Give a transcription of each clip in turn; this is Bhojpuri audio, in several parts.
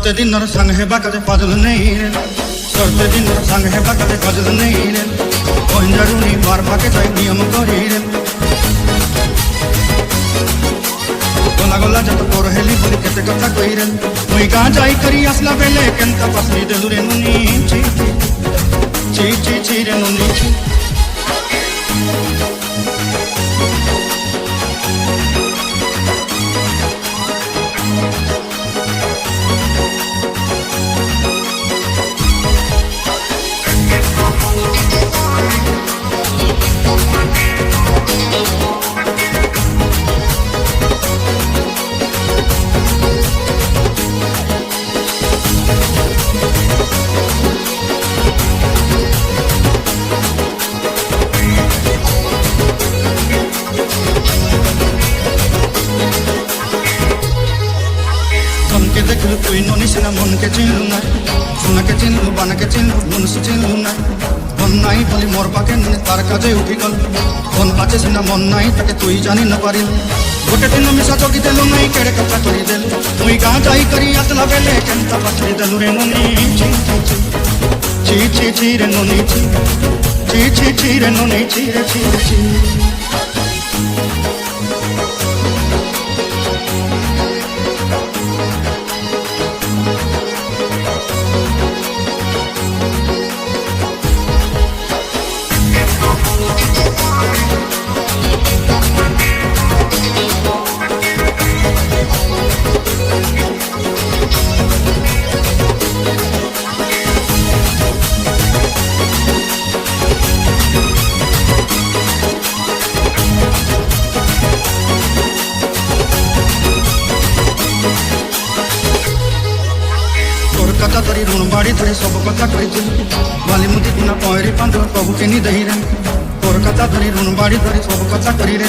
सरते दिन संग हेबा कदे फजल नहीं रे सरते दिन संग हेबा कदे फजल नहीं रे ओंजरुनी मार फाके जाय नियम करी रे गोला गोला जत तोर हेली बोली केते कथा कहि रे मुई गां जाई करी असला बेले केनका पसली देलु रे मुनी ची ची ची ची रे मुनी ची के देखलु कोई नोनी से ना मन के चिन्हलु ना सोना के चिन्हलु बना के चिन्हलु मन से चिन्हलु ना मन नहीं बोली मोर पाके नुने तार काजे उठी गल मन आचे से ना मन नहीं ताके तुई जानी न पारिल गोटे दिन मिसा जोगी देलु नहीं केड़े कथा करी देलु मुई गां जाई करी असला बेले केनता पछड़ी देलु रे नोनी ची ची ची ची रे नोनी ची ची ची ची रे नोनी ची रे ची ची कथा धरी ऋण बाड़ी धरी सब कथा कही बाली मुदी गुना पहरी पांद प्रभु के दही रे तोर कथा धरी ऋण बाड़ी धरी सब कथा करी रे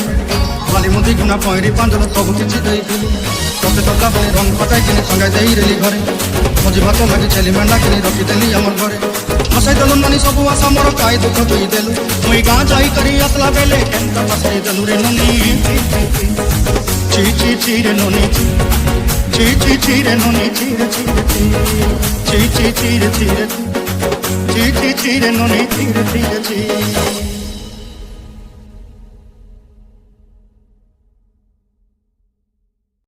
बाली मुदी गुना पहरी पांद प्रभु किसी दही तोते तबला बने रंग पटाई किने संगाई दही रेली घरे भोजी भात लगी छेली मेंढा किने रखिदेली आमर घरे हसाई देलु मनी सब आशा मोर काई दुख दुई देलु मुई गां जाई करी असला बेले केनता पसरी देलु रे नोनी ची ची ची रे नोनी ची ची ची ची रे नोनी ची रे ची रे ची ची ची ची रे ची रे ची ची ची रे नोनी ची रे ची रे ची